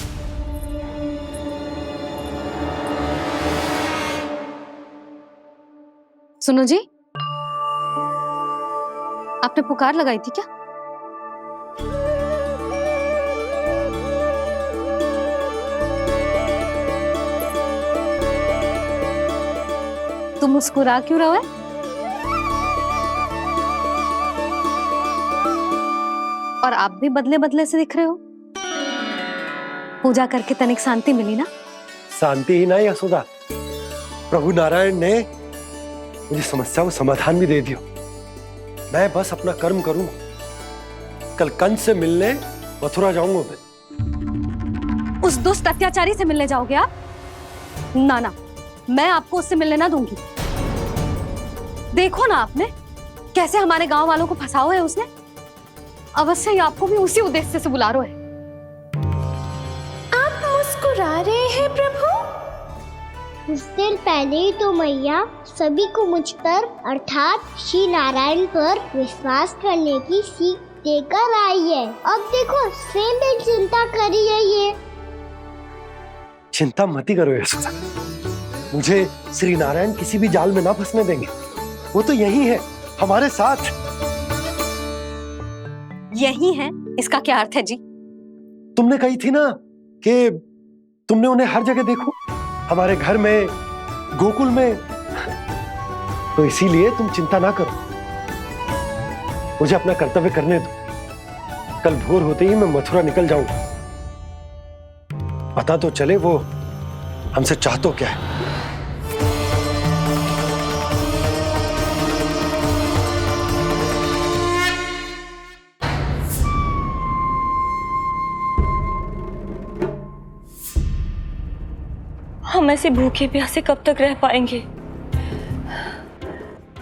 सुनो जी, आपने पुकार लगाई थी क्या? तुम मुस्कुरा क्यों रहे हो? और आप भी बदले बदले से दिख रहे हो। पूजा करके तनिक शांति मिली ना? शांति ही ना यशोदा, प्रभु नारायण ने मुझे समस्या को समाधान भी दे दियो। मैं बस अपना कर्म करूंगा। कल कंस से मिलने मथुरा जाऊंगा मैं। उस दुष्ट अत्याचारी से मिलने जाओगे आप? ना ना, मैं आपको उससे मिलने ना दूंगी। देखो ना आपने कैसे हमारे गांव वालों को फंसाओ है उसने। अवश्य ही आपको भी उसी उद्देश्य से बुला रहा है। आप मुस्कुरा रहे हैं प्रभु? कुछ देर पहले ही तो मैया सभी को मुझ पर अर्थात श्री नारायण पर विश्वास करने की सीख देकर आई है। अब देखो स्वयं भी चिंता करी है ये। चिंता मत करो यशोदा, मुझे श्री नारायण किसी भी जाल में ना फंसने देंगे। वो तो यही है हमारे साथ। यही है, इसका क्या अर्थ है जी? तुमने कही थी ना कि तुमने उन्हें हर जगह देखो, हमारे घर में, गोकुल में। तो इसीलिए तुम चिंता ना करो, मुझे अपना कर्तव्य करने दो। कल भोर होते ही मैं मथुरा निकल जाऊंगा। पता तो चले वो हमसे चाहतो क्या है। हम ऐसे भूखे प्यासे कब तक रह पाएंगे?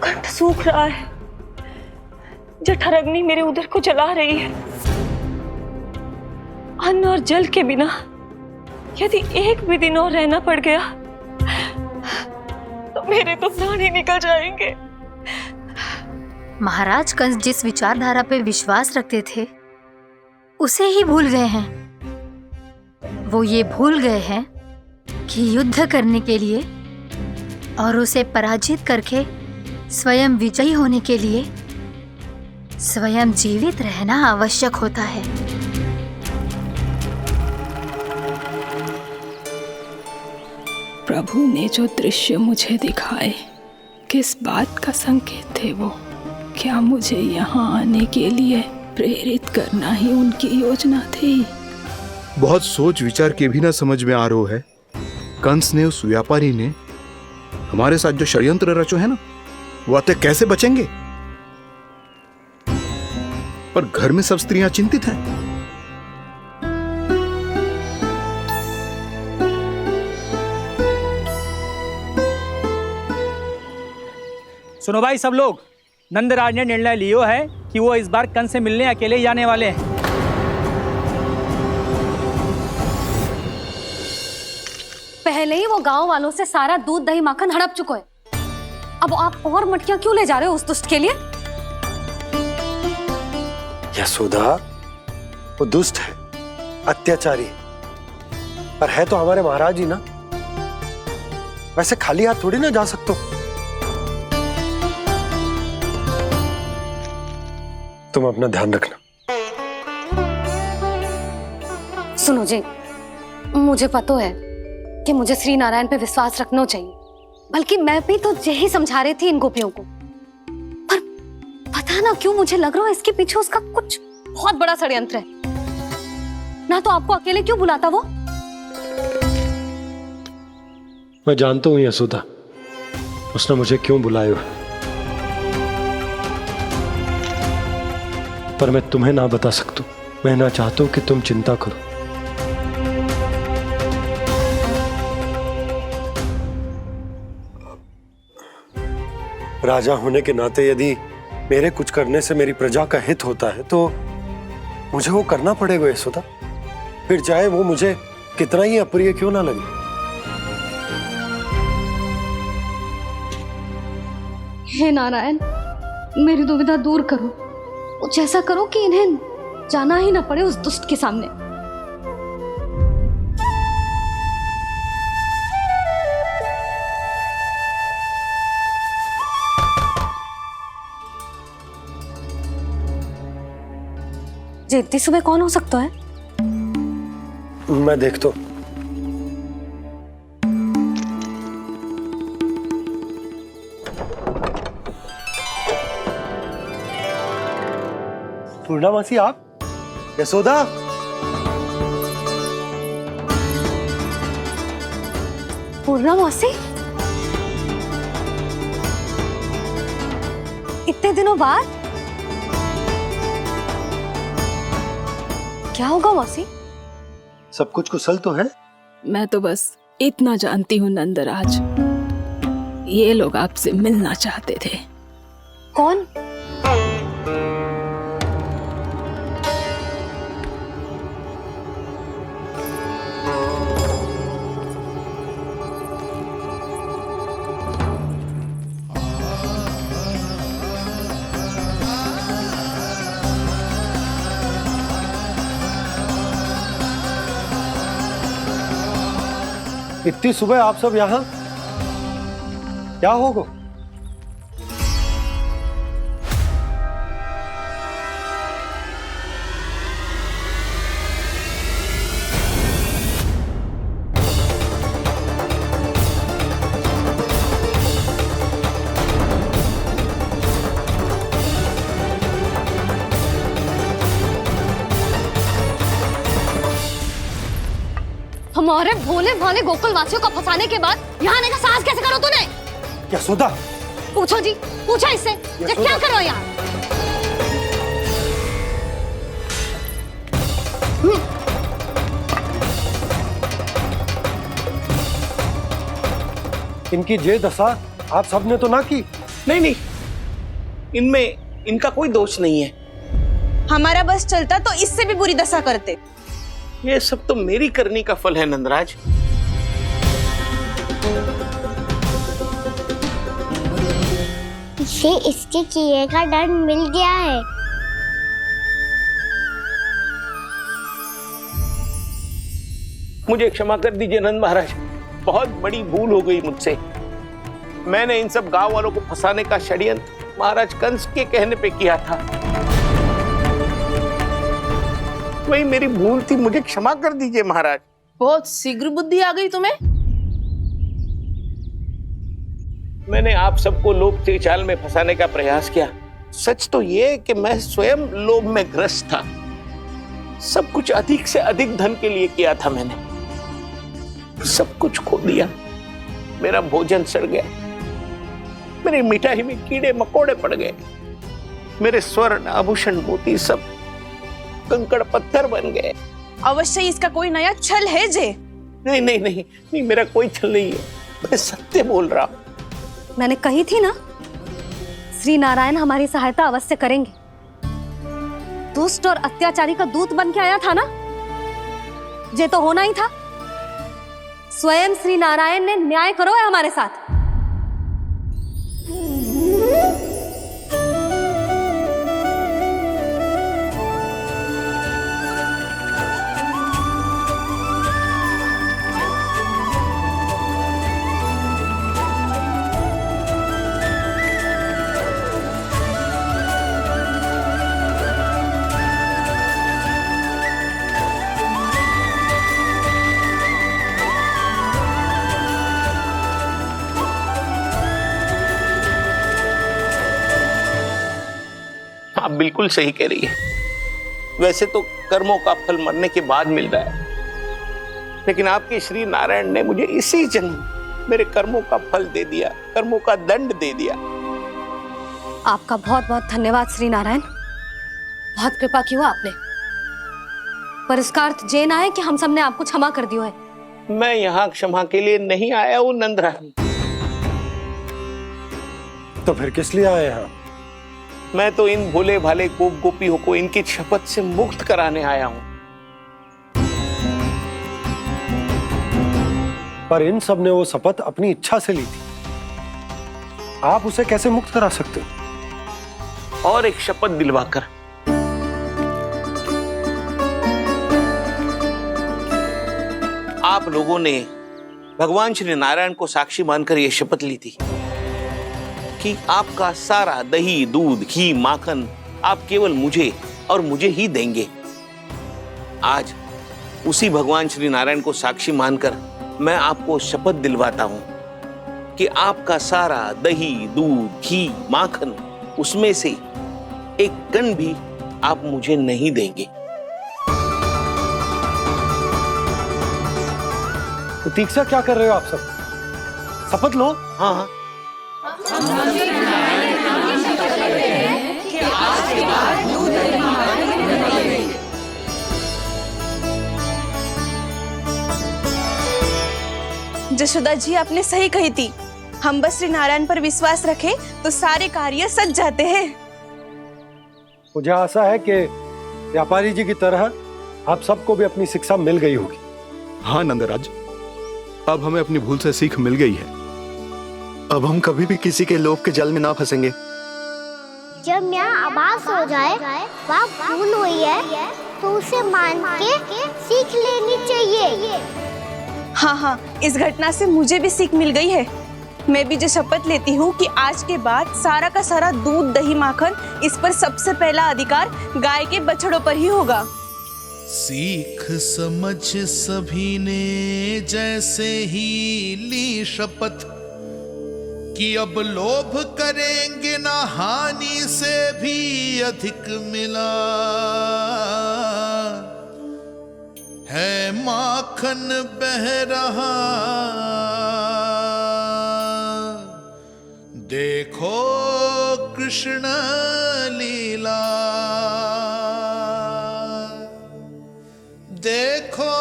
कंठ सूख रहा है, जठराग्नि मेरे उदर को जला रही है। अन्न और जल के बिना यदि एक भी दिन और रहना पड़ गया तो मेरे तो प्राण ही निकल जाएंगे। महाराज कंस जिस विचारधारा पे विश्वास रखते थे उसे ही भूल गए हैं। वो ये भूल गए हैं कि युद्ध करने के लिए और उसे पराजित करके स्वयं विजयी होने के लिए स्वयं जीवित रहना आवश्यक होता है। प्रभु ने जो दृश्य मुझे दिखाए, किस बात का संकेत थे वो? क्या मुझे यहाँ आने के लिए प्रेरित करना ही उनकी योजना थी? बहुत सोच विचार के भी ना समझ में आ रहा है। कंस ने, उस व्यापारी ने हमारे साथ जो षड्यंत्र रचो है ना, वो आते कैसे बचेंगे? पर घर में सब स्त्रियां चिंतित हैं। सुनो भाई सब लोग, नंदराज ने निर्णय लियो है कि वो इस बार कंस से मिलने अकेले ही आने वाले हैं। पहले ही वो गांव वालों से सारा दूध दही माखन हड़प चुका है। अब आप और मटकियां क्यों ले जा रहे हो उस दुष्ट के लिए? यशोदा, वो दुष्ट है, अत्याचारी, पर है तो हमारे महाराज ही ना। वैसे खाली हाथ थोड़ी ना जा सकते। तुम अपना ध्यान रखना। सुनो जी, मुझे पता है कि मुझे श्री नारायण पे विश्वास रखना चाहिए, बल्कि मैं भी तो यही समझा रही थी इन गोपियों को, पर पता पता ना क्यों मुझे लग रहा है इसके पीछे उसका कुछ बहुत बड़ा षड्यंत्र है। ना तो आपको अकेले क्यों बुलाता वो? मैं जानता हूं यशोदा, उसने मुझे क्यों बुलाया, पर मैं तुम्हें ना बता सकता। मैं ना चाहता हूं कि तुम चिंता करो। राजा होने के नाते यदि मेरे कुछ करने से मेरी प्रजा का हित होता है तो मुझे वो करना पड़ेगा यशोदा, फिर चाहे वो मुझे कितना ही अप्रिय क्यों ना लगे। हे नारायण, मेरी दुविधा दूर करो। कुछ ऐसा करो कि इन्हें जाना ही ना पड़े उस दुष्ट के सामने। जी इतनी सुबह कौन हो सकता है? मैं देखता हूं। पूर्णामासी आप? यशोदा? पूर्णामासी? इतने दिनों बाद? क्या होगा मौसी? सब कुछ कुशल तो है? मैं तो बस इतना जानती हूँ नंदराज, ये लोग आपसे मिलना चाहते थे। कौन? इतनी सुबह आप सब यहाँ? क्या होगा? हमारे भोले भाले गोकुल वासियों को फंसाने के बाद यहाँ आने का साहस कैसे करो तूने? यशोदा? पूछो जी, पूछो इससे, ये क्या करो यहाँ? इनकी ये दशा आप सबने तो ना की? नहीं नहीं, इनमें इनका कोई दोष नहीं है। हमारा बस चलता तो इससे भी बुरी दशा करते। ये सब तो मेरी करनी का फल है नंदराज। इसे इसके किए का डर मिल गया है। मुझे क्षमा कर दीजिए नंद महाराज, बहुत बड़ी भूल हो गई मुझसे। मैंने इन सब गांव वालों को फंसाने का षड्यंत्र महाराज कंस के कहने पे किया था। वही मेरी भूल थी, मुझे क्षमा कर दीजिए महाराज। बहुत शीघ्र बुद्धि आ गई तुम्हें। मैंने आप सबको लोभ के चाल में फंसाने का प्रयास किया। सच तो ये कि मैं स्वयं लोभ में ग्रस्त था। सब कुछ अधिक से अधिक धन के लिए किया था मैंने। सब कुछ खो दिया। मेरा भोजन सड़ गया, मेरी मिठाई में कीड़े मकोड़े पड़ गए, मेरे स्वर्ण आभूषण मोती सब कंकड़ पत्थर बन गए। अवश्य इसका कोई नया छल है जे। नहीं नहीं नहीं नहीं, मेरा कोई छल नहीं है, मैं सत्य बोल रहा हूं। मैंने कही थी ना, श्री नारायण हमारी सहायता अवश्य करेंगे। दुष्ट और अत्याचारी का दूत बन के आया था ना, ये तो होना ही था। स्वयं श्री नारायण ने न्याय करो है हमारे साथ। बिल्कुल सही कह रही है। वैसे तो कर्मों का फल मरने के बाद मिल रहा है, लेकिन आपके श्री नारायण ने मुझे इसी जन्म मेरे कर्मों का फल दे दिया, कर्मों का दंड दे दिया। आपका बहुत बहुत धन्यवाद श्री नारायण, बहुत कृपा की हो आपने। पर इसका अर्थ ये ना है कि हम सब ने आपको क्षमा कर दिया है। मैं यहाँ क्षमा के लिए नहीं आया हूँ नंदरानी। तो फिर किस लिए आए हैं? मैं तो इन भोले भाले गोप गोपियों को इनकी शपथ से मुक्त कराने आया हूँ। पर इन सब ने वो शपथ अपनी इच्छा से ली थी, आप उसे कैसे मुक्त करा सकते हो? और एक शपथ दिलवाकर। आप लोगों ने भगवान श्री नारायण को साक्षी मानकर यह शपथ ली थी कि आपका सारा दही, दूध, घी, माखन आप केवल मुझे और मुझे ही देंगे। आज उसी भगवान श्री नारायण को साक्षी मानकर मैं आपको शपथ दिलवाता हूं कि आपका सारा दही, दूध, घी, माखन उसमें से एक कण भी आप मुझे नहीं देंगे। तो तीक्षा क्या कर रहे हो आप सब? शपथ लो। हाँ हाँ। जशोदा जी आपने सही कही थी, हम बस श्री नारायण पर विश्वास रखें तो सारे कार्य सज जाते हैं। मुझे आशा है कि व्यापारी जी की तरह आप सबको भी अपनी शिक्षा मिल गई होगी। हाँ नंदराज, अब हमें अपनी भूल से सीख मिल गई है। अब हम कभी भी किसी के लोभ के जल में ना फंसेंगे। जब यहाँ आभास हो जाए वहाँ भूल हुई है तो उसे मान के सीख लेनी चाहिए। हाँ हाँ, इस घटना से मुझे भी सीख मिल गई है। मैं भी जो शपथ लेती हूँ कि आज के बाद सारा का सारा दूध, दही, माखन इस पर सबसे पहला अधिकार गाय के बछड़ों पर ही होगा। सीख समझ सभी ने जैसे ही ली शपथ कि अब लोभ करेंगे ना हानि से भी अधिक मिला है, माखन बह रहा देखो कृष्ण लीला, देखो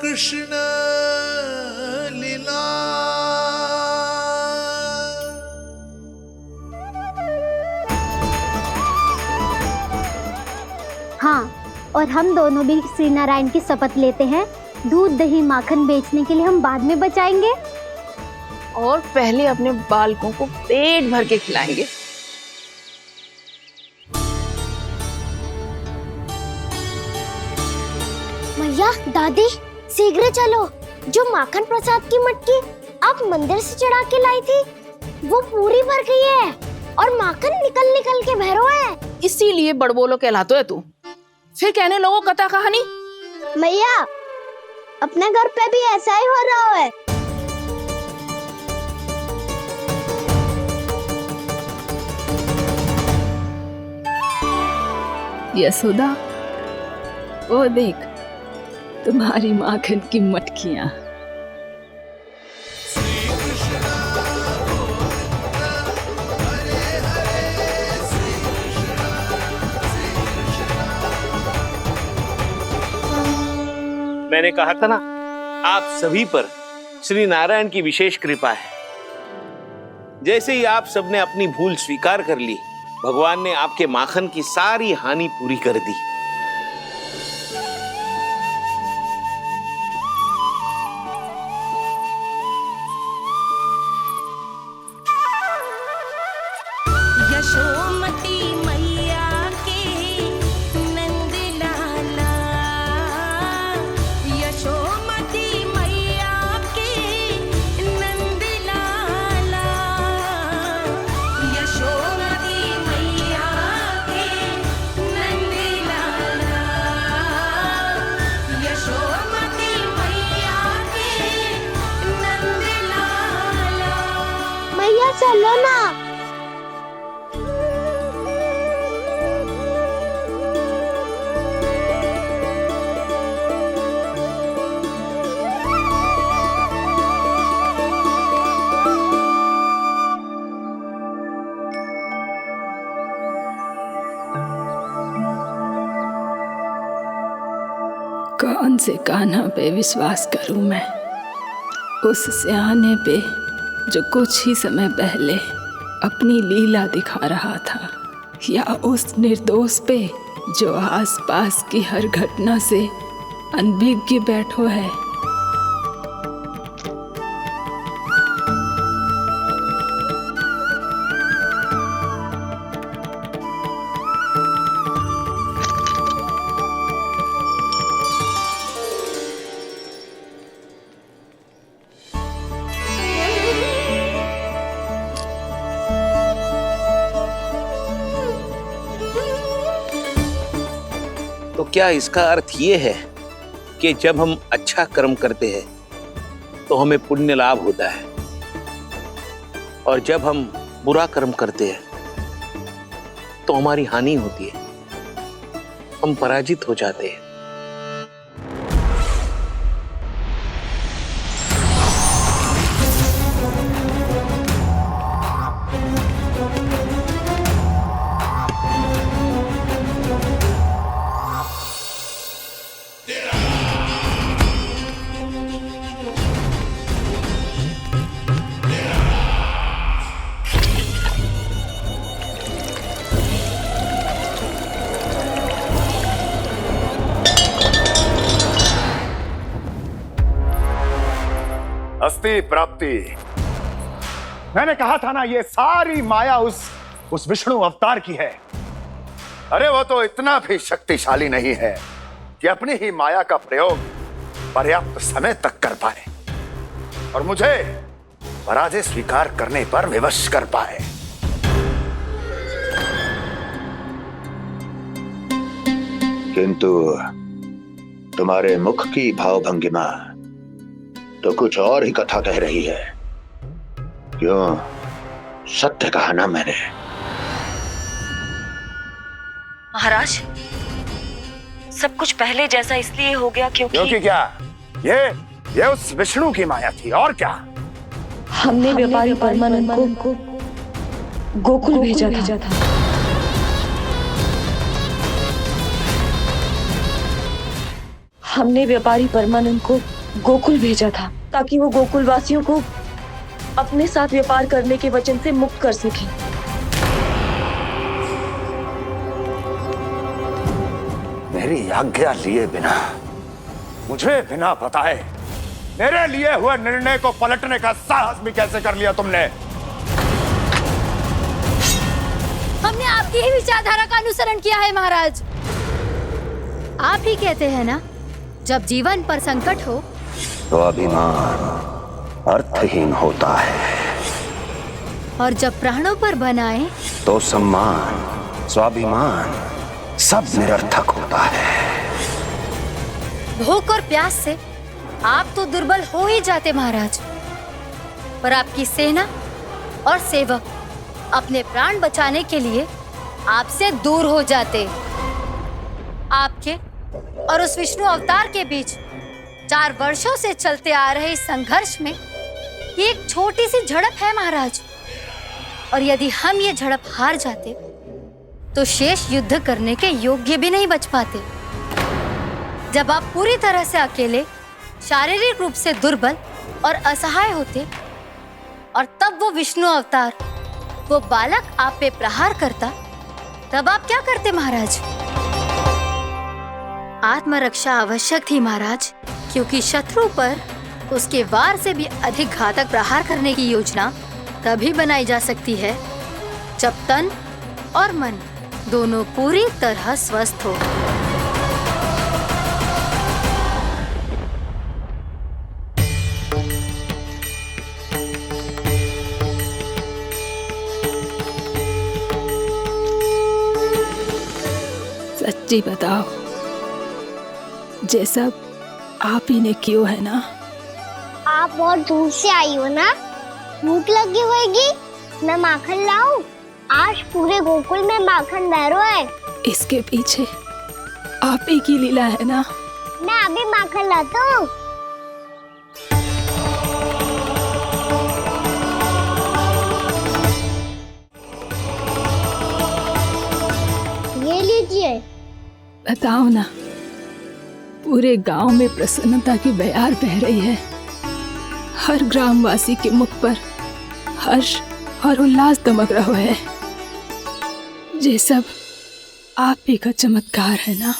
कृष्ण लीला। हाँ, और हम दोनों भी श्री नारायण की शपथ लेते हैं, दूध, दही, माखन बेचने के लिए हम बाद में बचाएंगे और पहले अपने बालकों को पेट भर के खिलाएंगे। मैया, दादी, शीघ्र चलो। जो माखन प्रसाद की मटकी आप मंदिर से चढ़ा के लाई थी वो पूरी भर गई है और माखन निकल निकल के भरो है। इसीलिए बड़बोलो कहलाते है तू। फिर कहने लोगों कथा कहानी। मैया, अपने घर पे भी ऐसा ही हो रहा है। यशोदा, वो देख तुम्हारी माखन की मटकियां। मैंने कहा था ना, आप सभी पर श्री नारायण की विशेष कृपा है। जैसे ही आप सबने अपनी भूल स्वीकार कर ली, भगवान ने आपके माखन की सारी हानि पूरी कर दी। यशोमती मैया के नंद लाला, यशोमती मैया के नंद लाला, यशोमती मैया के नंद लाला, यशोमती मैया के नंद लाला। मैया चलो ना। कौन से कान्हा पे विश्वास करूं मैं? उस सियाने पे जो कुछ ही समय पहले अपनी लीला दिखा रहा था, या उस निर्दोष पे जो आसपास की हर घटना से अनभिज्ञ बैठो है? तो क्या इसका अर्थ ये है कि जब हम अच्छा कर्म करते हैं तो हमें पुण्य लाभ होता है, और जब हम बुरा कर्म करते हैं तो हमारी हानि होती है, हम पराजित हो जाते हैं? अस्ति प्राप्ति। मैंने कहा था ना, ये सारी माया उस विष्णु अवतार की है। अरे वो तो इतना भी शक्तिशाली नहीं है कि अपनी ही माया का प्रयोग पर्याप्त समय तक कर पाए और मुझे पराजय स्वीकार करने पर विवश कर पाए। किंतु तुम्हारे मुख की भावभंगिमा तो कुछ और ही कथा कह रही है। क्यों? सत्य कहा ना मैंने। महाराज, सब कुछ पहले जैसा इसलिए हो गया क्योंकि क्या? ये उस विष्णु की माया थी, और क्या? हमने व्यापारी परमानंद को गोकुल भेजा था। हमने व्यापारी परमानंद को गोकुल भेजा था ताकि वो गोकुल वासियों को अपने साथ व्यापार करने के वचन से मुक्त कर सके। मेरी आज्ञा लिए बिना, मुझे बिना बताए मेरे लिए हुए निर्णय को पलटने का साहस भी कैसे कर लिया तुमने? हमने आपकी ही विचारधारा का अनुसरण किया है महाराज। आप ही कहते हैं ना, जब जीवन पर संकट हो तो अभिमान अर्थहीन होता है, और जब प्राणों पर बनाए तो सम्मान स्वाभिमान सब निरर्थक होता है। भूख और प्यास से आप तो दुर्बल हो ही जाते महाराज, पर आपकी सेना और सेवक अपने प्राण बचाने के लिए आपसे दूर हो जाते। आपके और उस विष्णु अवतार के बीच 4 वर्षों से चलते आ रहे इस संघर्ष में ये एक छोटी सी झड़प है महाराज, और यदि हम ये झड़प हार जाते तो शेष युद्ध करने के योग्य भी नहीं बच पाते। जब आप पूरी तरह से अकेले, शारीरिक रूप से दुर्बल और असहाय होते, और तब वो विष्णु अवतार, वो बालक आप पे प्रहार करता, तब आप क्या करते महाराज? आत्मरक्षा आवश्यक थी महाराज, क्योंकि शत्रु पर उसके वार से भी अधिक घातक प्रहार करने की योजना तभी बनाई जा सकती है जब तन और मन दोनों पूरी तरह स्वस्थ हो। सच्ची बताओ, ये सब आप ही ने क्यों है ना? आप बहुत दूर से आई हो ना, भूख लगी होगी। मैं माखन लाऊं? आज पूरे गोकुल में माखन बह रहा है। इसके पीछे आप ही की लीला है ना? मैं अभी माखन लाता हूँ। ये लीजिए। बताओ ना, पूरे गांव में प्रसन्नता की बयार बह रही है। हर ग्रामवासी के मुख पर हर्ष और उल्लास दमक रहा है। ये सब आप ही का चमत्कार है ना।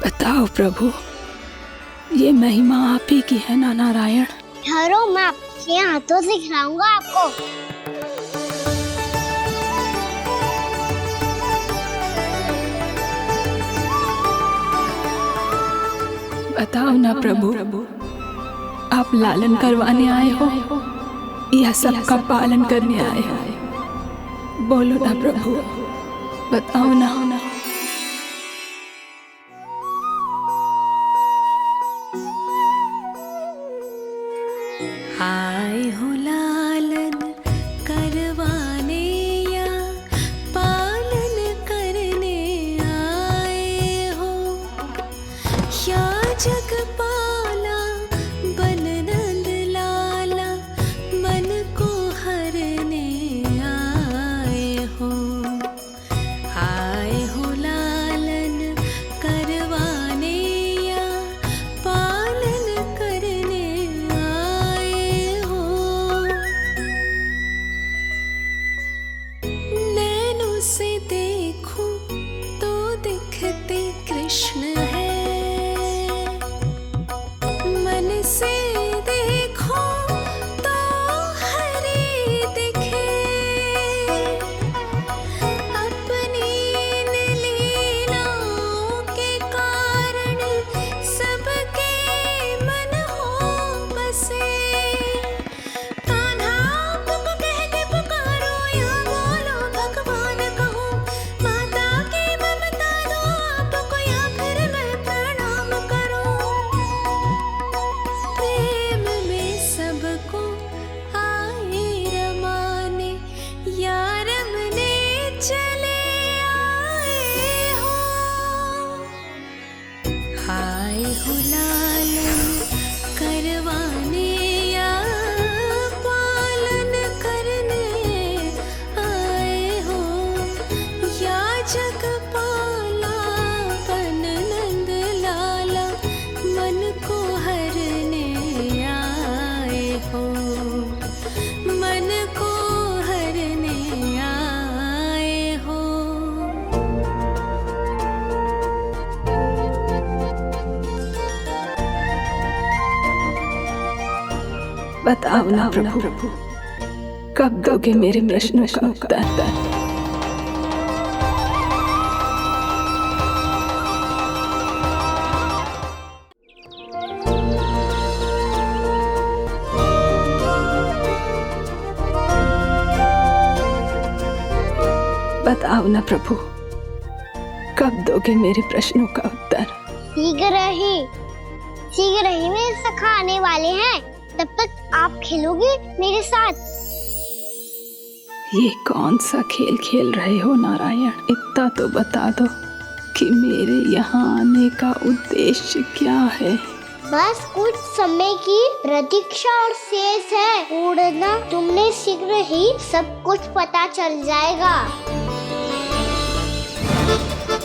बताओ प्रभु, ये महिमा आप ही की है ना नारायण? ठहरो, मैं आपके हाथों से खिलाऊंगा आपको। बताओ ना प्रभु, आप लालन करवाने आए हो या सबका पालन करने आए हो? बोलो ना प्रभु, बताओ ना। आए हो लालन करवाने या पालन करने आए हो, या जगपाला बन नंद लाला मन को हरने आए हो। आए हो लालन करवाने या पालन करने आए हो। नैनों से देखूं तो दिखते कृष्ण है, मन से देखो तो हरि दिखे। अपनी इन लीलाओं के कारण सबके मन हो बसे। कान्हा आपको कह के पुकारो या बोलो भगवान कहूँ, माता की ममता दो आपको या फिर मैं प्रणाम करूँ। प्रेम में सबको आए रमाने, या रमने चले आए हो। आए हो लालन करवाने या पालन करने आए हो, या जगपाला बन नंद लाला मन को हरने आए हो। मन को हरने आए हो। बताओ ना प्रभु, कब दोगे मेरे प्रश्नों का उत्तर? बताओ ना प्रभु, कब दोगे मेरे प्रश्नों का उत्तर? शीघ्र ही मेरे सखा आने वाले हैं, तब तक आप खेलोगे मेरे साथ। ये कौन सा खेल खेल रहे हो नारायण? इतना तो बता दो कि मेरे यहाँ आने का उद्देश्य क्या है? बस कुछ समय की प्रतीक्षा और शेष है। उड़ना तुमने शीघ्र ही सब कुछ पता चल जाएगा।